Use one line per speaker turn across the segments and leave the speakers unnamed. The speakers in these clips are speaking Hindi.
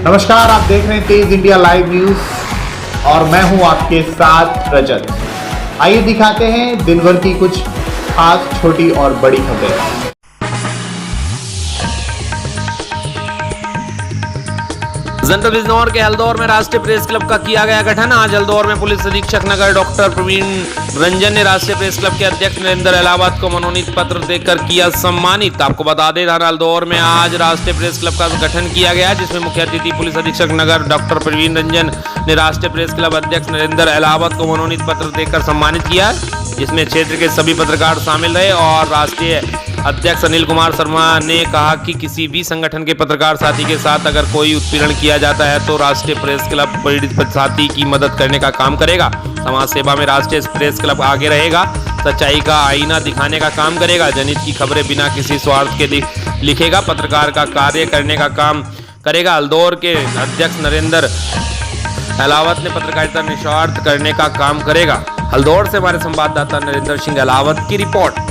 नमस्कार, आप देख रहे हैं तेज इंडिया लाइव न्यूज और मैं हूं आपके साथ रजत। आइए दिखाते हैं दिन भर की कुछ खास छोटी और बड़ी खबरें।
जनपद बिजनौर के हल्दौर में राष्ट्रीय प्रेस क्लब का किया गया गठन। आज हल्दौर में पुलिस अधीक्षक नगर डॉक्टर प्रवीण रंजन ने राष्ट्रीय प्रेस क्लब के अध्यक्ष नरेंद्र अहलावत को मनोनीत पत्र देकर किया सम्मानित। आपको बता दें, हल्दौर में आज राष्ट्रीय प्रेस क्लब का गठन किया गया, जिसमें मुख्य अतिथि पुलिस अधीक्षक नगर डॉक्टर प्रवीण रंजन ने राष्ट्रीय प्रेस क्लब अध्यक्ष नरेंद्र अहलावत को मनोनीत पत्र देकर सम्मानित किया, जिसमें क्षेत्र के सभी पत्रकार शामिल रहे। और राष्ट्रीय अध्यक्ष अनिल कुमार शर्मा ने कहा कि किसी भी संगठन के पत्रकार साथी के साथ अगर कोई उत्पीड़न किया जाता है तो राष्ट्रीय प्रेस क्लब पीड़ित साथी की मदद करने का काम करेगा। समाज सेवा में राष्ट्रीय प्रेस क्लब आगे रहेगा, सच्चाई का आईना दिखाने का काम करेगा, जनहित की खबरें बिना किसी स्वार्थ के लिखेगा, पत्रकार का कार्य करने का काम करेगा। हल्दौर के अध्यक्ष नरेंद्र अहलावत ने पत्रकारिता निस्वार्थ करने का काम करेगा। हल्दौर से हमारे संवाददाता नरेंद्र सिंह अहलावत की रिपोर्ट।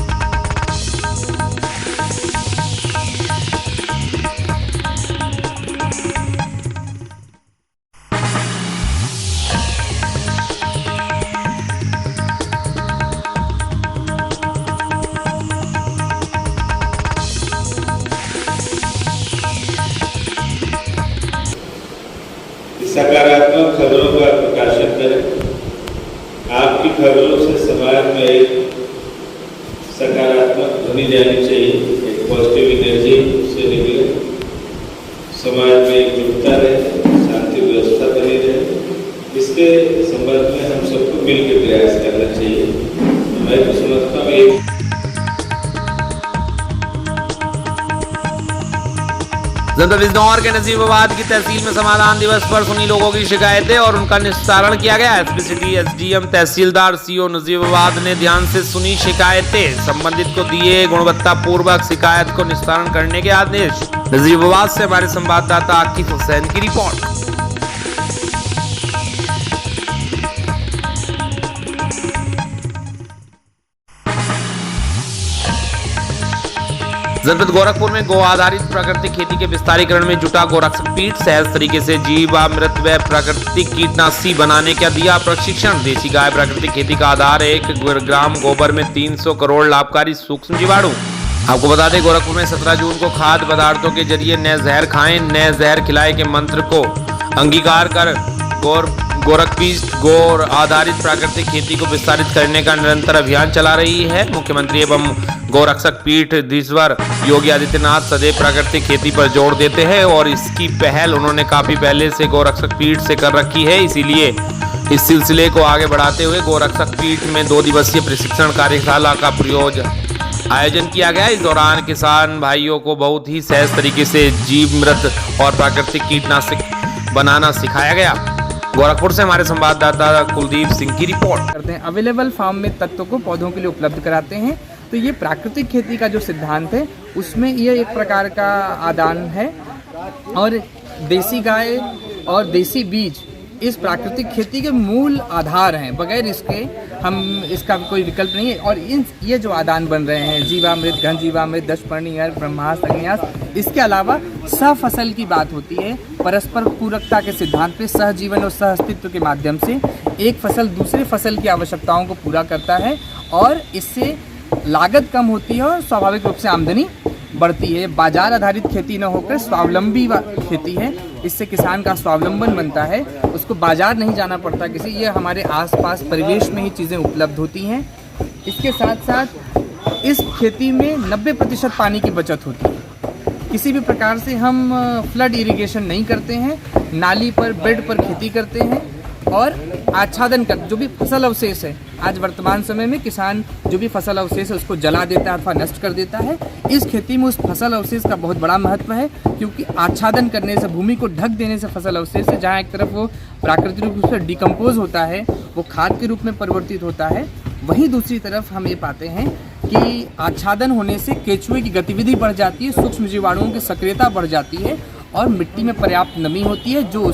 सकारात्मक खबरों का प्रकाशन करें। आपकी खबरों से समाज में एक सकारात्मक ध्वनि जानी चाहिए, एक पॉजिटिव एनर्जी से निकले, समाज में एकजुटता रहे, शांति व्यवस्था बनी रहे। इसके संबंध में हम सबको मिलकर प्रयास करना चाहिए। मैं तो समझता हूँ
जनपद बिजनौर के नजीबाबाद की तहसील में समाधान दिवस पर सुनी लोगों की शिकायतें और उनका निस्तारण किया गया। एसपी सिटी, एसडीएम, तहसीलदार, सीओ नजीबाबाद ने ध्यान से सुनी शिकायतें, संबंधित को दिए गुणवत्तापूर्वक शिकायत को निस्तारण करने के आदेश। नजीबाबाद से हमारे संवाददाता आकिफ हुसैन की रिपोर्ट। जनपद गोरखपुर में गो आधारित प्राकृतिक खेती के विस्तारीकरण में जुटा गोरक्षक पीठ सहज तरीके से जीवामृत व प्राकृतिक कीटनाशी बनाने का दिया प्रशिक्षण। देसी गाय प्राकृतिक खेती का आधार है। 1 ग्राम गोबर में 300 करोड़ लाभकारी सूक्ष्म जीवाणु। आपको बता दें, गोरखपुर में 17 जून को खाद्य पदार्थों के जरिए नए जहर खाएं, नए जहर खिलाए के मंत्र को अंगीकार कर गोरखपीठ गौ आधारित प्राकृतिक खेती को विस्तारित करने का निरंतर अभियान चला रही है। मुख्यमंत्री एवं गोरक्षक पीठ धीश्वर योगी आदित्यनाथ सदैव प्राकृतिक खेती पर जोर देते हैं और इसकी पहल उन्होंने काफी पहले से गोरक्षक पीठ से कर रखी है। इसीलिए इस सिलसिले को आगे बढ़ाते हुए गोरक्षक पीठ में 2 दिवसीय प्रशिक्षण कार्यशाला का आयोजन किया गया। इस दौरान किसान भाइयों को बहुत ही सहज तरीके से जीवामृत और प्राकृतिक कीटनाशक बनाना सिखाया गया। गोरखपुर से हमारे संवाददाता कुलदीप सिंह की रिपोर्ट
करते हैं। अवेलेबल फार्म में तत्वों को पौधों के लिए उपलब्ध कराते हैं। तो ये प्राकृतिक खेती का जो सिद्धांत है उसमें ये एक प्रकार का आदान है और देसी गाय और देसी बीज इस प्राकृतिक खेती के मूल आधार हैं। बगैर इसके हम इसका कोई विकल्प नहीं है। और ये जो आदान बन रहे हैं, जीवामृत, घन जीवामृत, दशपर्णी अर्क, ब्रह्मास्त्र, अग्न्यास्त्र, इसके अलावा सहफसल की बात होती है। परस्पर पूरकता के सिद्धांत पे सहजीवन और सहअस्तित्व के माध्यम से एक फसल दूसरे फसल की आवश्यकताओं को पूरा करता है और इससे लागत कम होती है और स्वाभाविक रूप से आमदनी बढ़ती है। बाजार आधारित खेती न होकर स्वावलंबी खेती है। इससे किसान का स्वावलंबन बनता है, उसको बाजार नहीं जाना पड़ता किसी। ये हमारे आसपास परिवेश में ही चीज़ें उपलब्ध होती हैं। इसके साथ साथ इस खेती में 90% पानी की बचत होती है। किसी भी प्रकार से हम फ्लड इरिगेशन नहीं करते हैं, नाली पर बेड पर खेती करते हैं और आच्छादन कर जो भी फसल अवशेष है, आज वर्तमान समय में किसान जो भी फसल अवशेष है उसको जला देता है अथवा नष्ट कर देता है। इस खेती में उस फसल अवशेष का बहुत बड़ा महत्व है, क्योंकि आच्छादन करने से, भूमि को ढक देने से फसल अवशेष से जहाँ एक तरफ वो प्राकृतिक रूप से डिकम्पोज होता है, वो खाद के रूप में परिवर्तित होता है, वहीं दूसरी तरफ हम ये पाते हैं कि आच्छादन होने से केंचुए की गतिविधि बढ़ जाती है, सूक्ष्म जीवाणुओं की सक्रियता बढ़ जाती है और मिट्टी में पर्याप्त नमी होती है, जो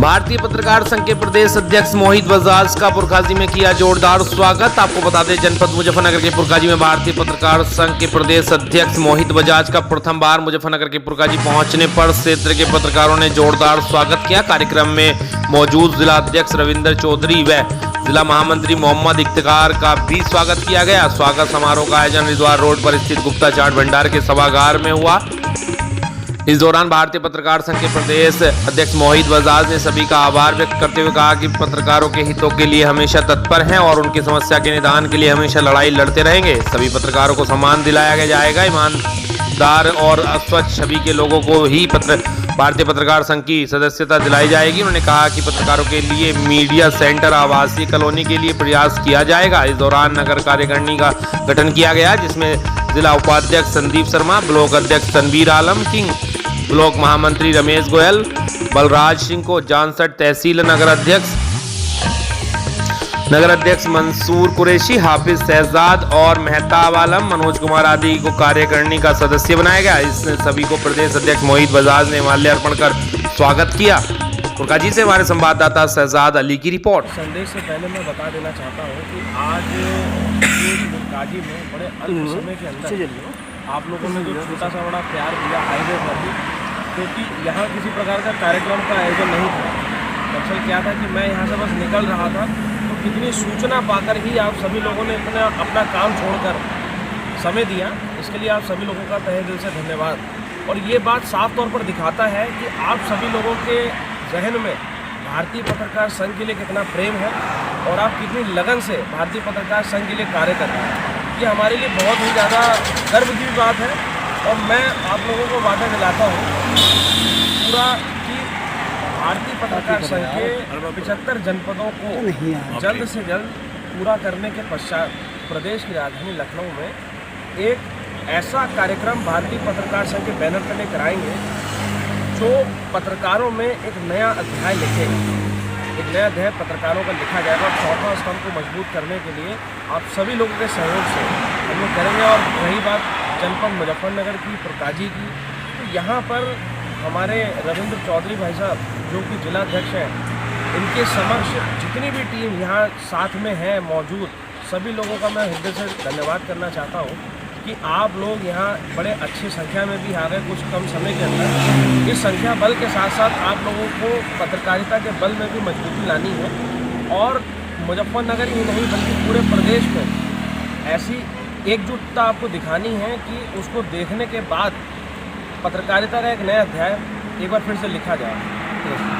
भारतीय पत्रकार संघ के प्रदेश अध्यक्ष मोहित बजाज का पुरकाजी में किया जोरदार स्वागत। आपको बता दें, जनपद मुजफ्फरनगर के पुरकाजी में भारतीय पत्रकार संघ के प्रदेश अध्यक्ष मोहित बजाज का प्रथम बार मुजफ्फरनगर के पुरकाजी पहुंचने पर क्षेत्र के पत्रकारों ने जोरदार स्वागत किया। कार्यक्रम में मौजूद जिला अध्यक्ष रविंद्र चौधरी व जिला महामंत्री मोहम्मद इफ्तिकार का भी स्वागत किया गया। स्वागत समारोह का आयोजन हरिद्वार रोड पर स्थित गुप्ता चाट भंडार के सभागार में हुआ। इस दौरान भारतीय पत्रकार संघ के प्रदेश अध्यक्ष मोहित बजाज ने सभी का आभार व्यक्त करते हुए कहा कि पत्रकारों के हितों के लिए हमेशा तत्पर हैं और उनकी समस्या के निदान के लिए हमेशा लड़ाई लड़ते रहेंगे। सभी पत्रकारों को सम्मान दिलाया जाएगा। ईमानदार और स्वच्छ छवि के लोगों को ही भारतीय पत्रकार संघ की सदस्यता दिलाई जाएगी। उन्होंने कहा कि पत्रकारों के लिए मीडिया सेंटर आवासीय कॉलोनी के लिए प्रयास किया जाएगा। इस दौरान नगर कार्यकारिणी का गठन किया गया, जिसमें जिला उपाध्यक्ष संदीप शर्मा, ब्लॉक अध्यक्ष तनवीर आलम किंग, ब्लॉक महामंत्री रमेश गोयल, बलराज सिंह को जानसठ, तहसील नगर अध्यक्ष मंसूर कुरैशी, हाफिज शहजाद और मेहताब आलम, मनोज कुमार आदि को कार्यकारिणी का सदस्य बनाया गया। इसने सभी को प्रदेश अध्यक्ष मोहित बजाज ने माल्यार्पण कर स्वागत किया। पुरकाजी से हमारे संवाददाता शहजाद अली की रिपोर्ट।
संदेश से पहले मैं बता देना चाहता हूँ कि आज पुरकाजी में बड़े अल्प समय के अंदर आप लोगों ने जो छोटा सा बड़ा प्यार दिया हाईवे पर भी, क्योंकि यहाँ किसी प्रकार का कार्यक्रम का आयोजन नहीं था। दरअसल क्या था कि मैं यहाँ से बस निकल रहा था तो कितनी सूचना पाकर ही आप सभी लोगों ने अपना काम छोड़कर समय दिया। इसके लिए आप सभी लोगों का तहे दिल से धन्यवाद। और ये बात साफ तौर पर दिखाता है कि आप सभी लोगों के जहन में भारतीय पत्रकार संघ के लिए कितना प्रेम है और आप कितनी लगन से भारतीय पत्रकार संघ के लिए कार्य कर रहे हैं। ये हमारे लिए बहुत ही ज़्यादा गर्व की बात है और मैं आप लोगों को वादा दिलाता हूँ पूरा कि भारतीय पत्रकार संघ के 75 जनपदों को जल्द से जल्द पूरा करने के पश्चात प्रदेश की राजधानी लखनऊ में एक ऐसा कार्यक्रम भारतीय पत्रकार संघ के बैनर तले कराएंगे जो पत्रकारों में एक नया अध्याय लिखेगा। एक नया अध्याय पत्रकारों का लिखा जाएगा और चौथा स्तंभ को मजबूत करने के लिए आप सभी लोगों के सहयोग से हम लोग करेंगे। और रही बात जनपद मुजफ्फरनगर की, पुरकाजी की, तो यहाँ पर हमारे रविंद्र चौधरी भाई साहब जो कि जिलाध्यक्ष हैं, इनके समक्ष जितनी भी टीम यहाँ साथ में है मौजूद, सभी लोगों का मैं हृदय से धन्यवाद करना चाहता हूँ कि आप लोग यहाँ बड़े अच्छी संख्या में भी आ गए कुछ कम समय के अंदर। इस संख्या बल के साथ साथ आप लोगों को पत्रकारिता के बल में भी मजबूती लानी है और मुजफ्फरनगर ही नहीं बल्कि पूरे प्रदेश में ऐसी एकजुटता आपको दिखानी है कि उसको देखने के बाद पत्रकारिता का एक नया अध्याय एक बार फिर से लिखा जाए।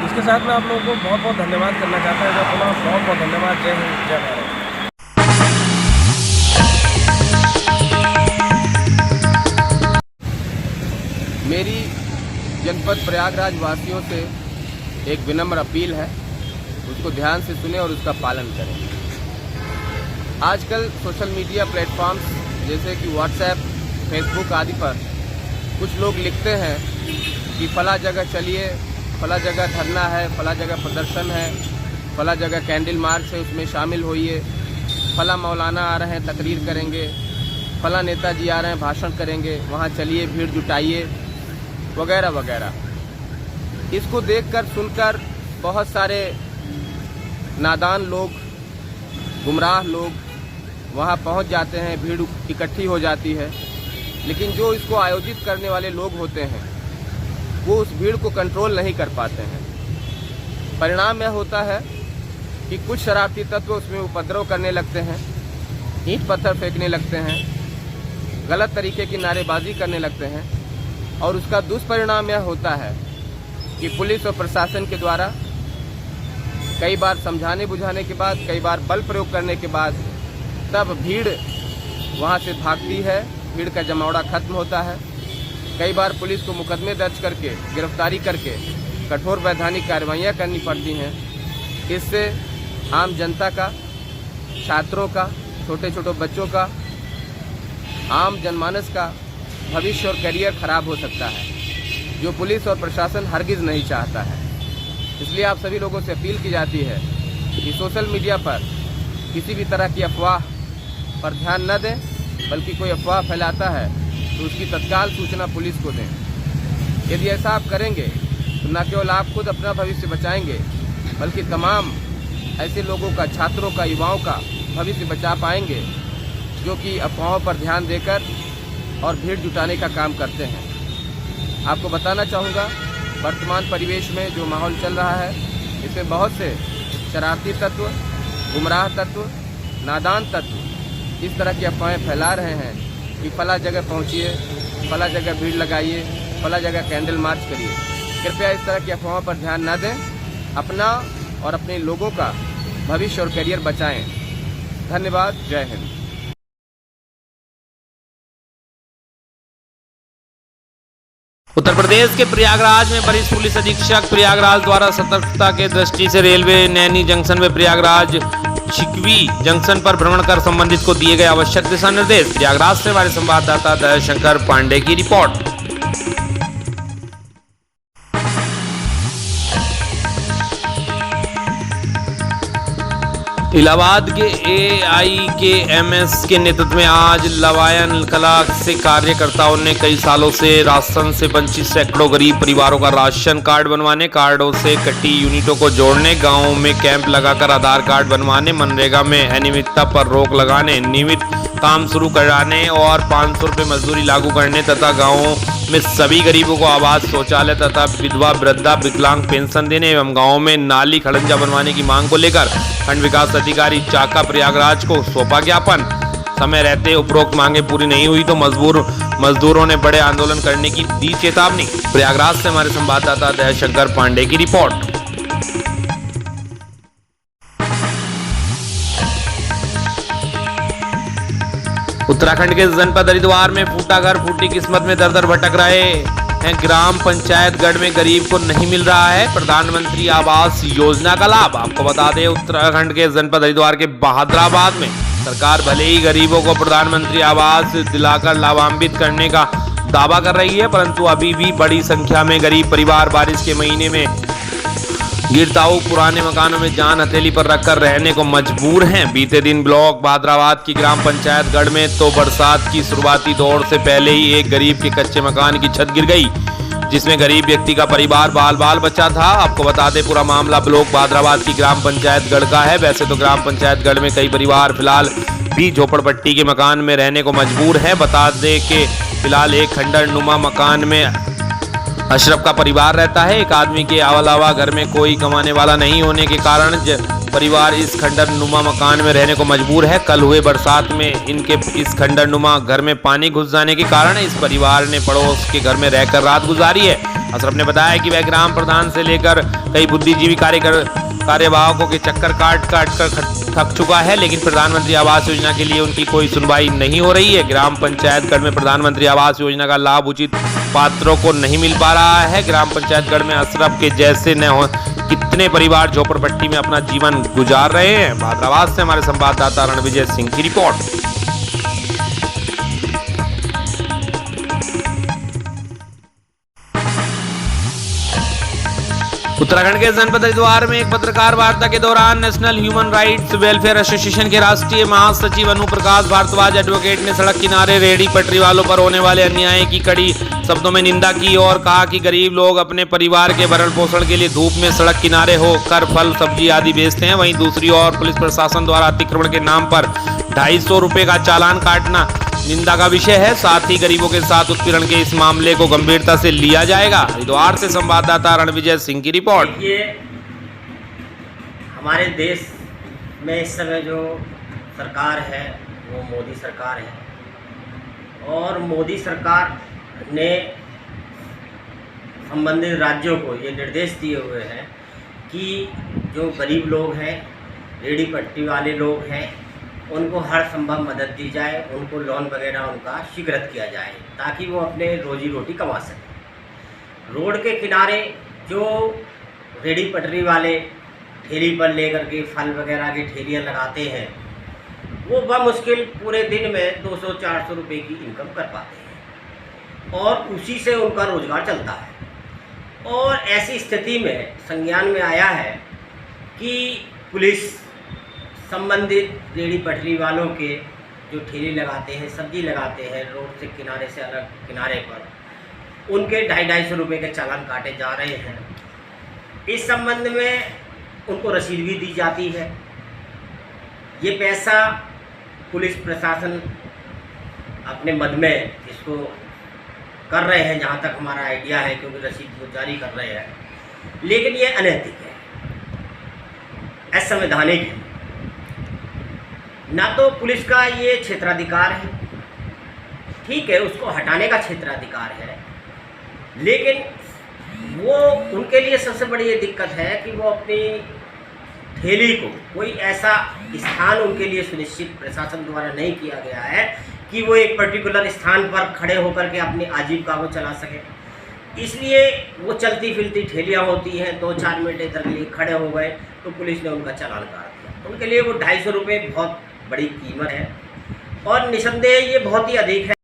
इसके साथ मैं आप लोगों को बहुत बहुत धन्यवाद करना चाहता हूँ। पुनः बहुत बहुत धन्यवाद। जय हिंद, जय भारत।
मेरी जनपद प्रयागराज वासियों से एक विनम्र अपील है, उसको ध्यान से सुने और उसका पालन करें। आजकल सोशल मीडिया प्लेटफॉर्म्स जैसे कि व्हाट्सएप, फेसबुक आदि पर कुछ लोग लिखते हैं कि फला जगह चलिए, फला जगह धरना है, फला जगह प्रदर्शन है, फला जगह कैंडल मार्च है, उसमें शामिल होइए, फला मौलाना आ रहे हैं तकरीर करेंगे, फला नेताजी आ रहे हैं भाषण करेंगे, वहाँ चलिए, भीड़ जुटाइए, वगैरह वगैरह। इसको देखकर सुनकर बहुत सारे नादान लोग, गुमराह लोग वहाँ पहुँच जाते हैं, भीड़ इकट्ठी हो जाती है। लेकिन जो इसको आयोजित करने वाले लोग होते हैं वो उस भीड़ को कंट्रोल नहीं कर पाते हैं। परिणाम यह होता है कि कुछ शरारती तत्व उसमें उपद्रव करने लगते हैं, ईंट पत्थर फेंकने लगते हैं, गलत तरीके की नारेबाजी करने लगते हैं और उसका दुष्परिणाम यह होता है कि पुलिस और प्रशासन के द्वारा कई बार समझाने बुझाने के बाद, कई बार बल प्रयोग करने के बाद तब भीड़ वहाँ से भागती है, भीड़ का जमावड़ा खत्म होता है। कई बार पुलिस को मुकदमे दर्ज करके, गिरफ्तारी करके कठोर वैधानिक कार्रवाइयाँ करनी पड़ती हैं। इससे आम जनता का, छात्रों का, छोटे छोटे बच्चों का, आम जनमानस का भविष्य और करियर खराब हो सकता है, जो पुलिस और प्रशासन हरगिज़ नहीं चाहता है। इसलिए आप सभी लोगों से अपील की जाती है कि सोशल मीडिया पर किसी भी तरह की अफवाह पर ध्यान न दें, बल्कि कोई अफवाह फैलाता है तो उसकी तत्काल सूचना पुलिस को दें। यदि ऐसा आप करेंगे तो न केवल आप खुद अपना भविष्य बचाएंगे बल्कि तमाम ऐसे लोगों का, छात्रों का, युवाओं का भविष्य बचा पाएंगे जो कि अफवाहों पर ध्यान देकर और भीड़ जुटाने का काम करते हैं। आपको बताना चाहूँगा, वर्तमान परिवेश में जो माहौल चल रहा है इसमें बहुत से शरारती तत्व, गुमराह तत्व, नादान तत्व इस तरह की अफवाहें फैला रहे हैं कि फला जगह पहुँचिए, फला जगह भीड़ लगाइए, फला जगह कैंडल मार्च करिए। कृपया इस तरह की अफवाहों पर ध्यान न दें, अपना और अपने लोगों का भविष्य और करियर बचाएं। धन्यवाद। जय हिंद।
उत्तर प्रदेश के प्रयागराज में वरिष्ठ पुलिस अधीक्षक प्रयागराज द्वारा सतर्कता के दृष्टि से रेलवे नैनी जंक्शन व प्रयागराज चिकवी जंक्शन पर भ्रमण कर संबंधित को दिए गए आवश्यक दिशा निर्देश। प्रयागराज से हमारे संवाददाता दयाशंकर पांडे की रिपोर्ट। इलाहाबाद के AIKMS के नेतृत्व में आज लवायन कला से कार्यकर्ताओं ने कई सालों से राशन से वंचित सैकड़ों गरीब परिवारों का राशन कार्ड बनवाने, कार्डों से कटी यूनिटों को जोड़ने, गांवों में कैंप लगाकर आधार कार्ड बनवाने, मनरेगा में अनियमितता पर रोक लगाने, नियमित काम शुरू कराने और 500 रुपये मजदूरी लागू करने तथा गाँवों में सभी गरीबों को आवास, शौचालय तथा विधवा, वृद्धा, विकलांग पेंशन देने एवं गाँवों में नाली खड़ंजा बनवाने की मांग को लेकर खंड विकास अधिकारी चाका प्रयागराज को सौंपा ज्ञापन। समय रहते उपरोक्त मांगे पूरी नहीं हुई तो मजदूरों ने बड़े आंदोलन करने की दी चेतावनी। प्रयागराज से हमारे संवाददाता दयाशंकर पांडे की रिपोर्ट। उत्तराखंड के जनपद हरिद्वार में फूटा घर फूटी किस्मत में दर दर भटक रहे हैं ग्राम पंचायत गढ़ में गरीब को नहीं मिल रहा है प्रधानमंत्री आवास योजना का लाभ। आपको बता दें, उत्तराखंड के जनपद हरिद्वार के बहादुराबाद में सरकार भले ही गरीबों को प्रधानमंत्री आवास दिलाकर लाभान्वित करने का दावा कर रही है, परंतु अभी भी बड़ी संख्या में गरीब परिवार बारिश के महीने में गिरताऊ पुराने मकानों में जान हथेली पर रखकर रहने को मजबूर हैं। बीते दिन ब्लॉक बहादुराबाद की ग्राम पंचायत गढ़ में तो बरसात की शुरुआती दौर से पहले ही एक गरीब के कच्चे मकान की छत गिर गई, जिसमें गरीब व्यक्ति का परिवार बाल बचा था। आपको बता दें, पूरा मामला ब्लॉक बहादुराबाद की ग्राम पंचायत गढ़ का है। वैसे तो ग्राम पंचायत गढ़ में कई परिवार फिलहाल भी झोपड़पट्टी के मकान में रहने को मजबूर है। बता दें कि फिलहाल एक खंडर नुमा मकान में अशरफ का परिवार रहता है। एक आदमी के अलावा घर में कोई कमाने वाला नहीं होने के कारण परिवार इस खंडर नुमा मकान में रहने को मजबूर है। कल हुए बरसात में इनके इस खंडर नुमा घर में पानी घुस जाने के कारण इस परिवार ने पड़ोस के घर में रहकर रात गुजारी है। अशरफ ने बताया कि वह ग्राम प्रधान से लेकर कई बुद्धिजीवी कार्यवाहकों के चक्कर काट कर थक चुका है, लेकिन प्रधानमंत्री आवास योजना के लिए उनकी कोई सुनवाई नहीं हो रही है। ग्राम पंचायत गढ़ में प्रधानमंत्री आवास योजना का लाभ उचित पात्रों को नहीं मिल पा रहा है। ग्राम पंचायत गढ़ में अशरफ के जैसे न हो कितने परिवार झोपड़पट्टी में अपना जीवन गुजार रहे हैं। बहादुराबाद से हमारे संवाददाता रणविजय सिंह की रिपोर्ट। उत्तराखंड के जनपद हरिद्वार में एक पत्रकार वार्ता के दौरान national human rights welfare association के राष्ट्रीय महासचिव अनु प्रकाश भारद्वाज एडवोकेट ने सड़क किनारे रेहड़ी पटरी वालों पर होने वाले अन्याय की कड़ी शब्दों में निंदा की और कहा कि गरीब लोग अपने परिवार के भरण पोषण के लिए धूप में सड़क किनारे होकर फल सब्जी आदि बेचते हैं। वहीं दूसरी ओर पुलिस प्रशासन द्वारा अतिक्रमण के नाम पर 250 रुपए का चालान काटना निंदा का विषय है। साथ ही गरीबों के साथ उत्पीड़न के इस मामले को गंभीरता से लिया जाएगा। हरिद्वार से संवाददाता रणविजय सिंह की रिपोर्ट।
ये हमारे देश में इस समय जो सरकार है वो मोदी सरकार है और मोदी सरकार ने संबंधित राज्यों को ये निर्देश दिए हुए हैं कि जो गरीब लोग हैं, रेहड़ी पट्टी वाले लोग हैं, उनको हर संभव मदद दी जाए, उनको लोन वगैरह उनका शीघ्रत किया जाए ताकि वो अपने रोजी रोटी कमा सकें। रोड के किनारे जो रेहड़ी पटरी वाले ठेली पर लेकर के फल वगैरह की ठेलियाँ लगाते हैं वो बमुश्किल पूरे दिन में 200-400 रुपये की इनकम कर पाते हैं और उसी से उनका रोजगार चलता है। और ऐसी स्थिति में संज्ञान में आया है कि पुलिस संबंधित रेहड़ी पटरी वालों के जो ठेली लगाते हैं, सब्जी लगाते हैं रोड से किनारे से अलग किनारे पर, उनके 250-250 रुपये के चालान काटे जा रहे हैं। इस संबंध में उनको रसीद भी दी जाती है। ये पैसा पुलिस प्रशासन अपने मद में इसको कर रहे हैं, जहाँ तक हमारा आइडिया है, क्योंकि रसीद वो जारी कर रहे हैं, लेकिन ये अनैतिक है, असंवैधानिक है। ना तो पुलिस का ये क्षेत्राधिकार है, ठीक है, उसको हटाने का क्षेत्राधिकार है, लेकिन वो उनके लिए सबसे बड़ी ये दिक्कत है कि वो अपनी ठेली को कोई ऐसा स्थान उनके लिए सुनिश्चित प्रशासन द्वारा नहीं किया गया है कि वो एक पर्टिकुलर स्थान पर खड़े होकर के अपनी आजीविका को चला सके। इसलिए वो चलती फिरती ठेलियाँ होती हैं, 2-4 मिनट इधर के लिए खड़े हो गए तो पुलिस ने उनका चालान काट दिया। उनके लिए वो 250 रुपये बहुत बड़ी कीमत है और निसंदेह ये बहुत ही अधिक है।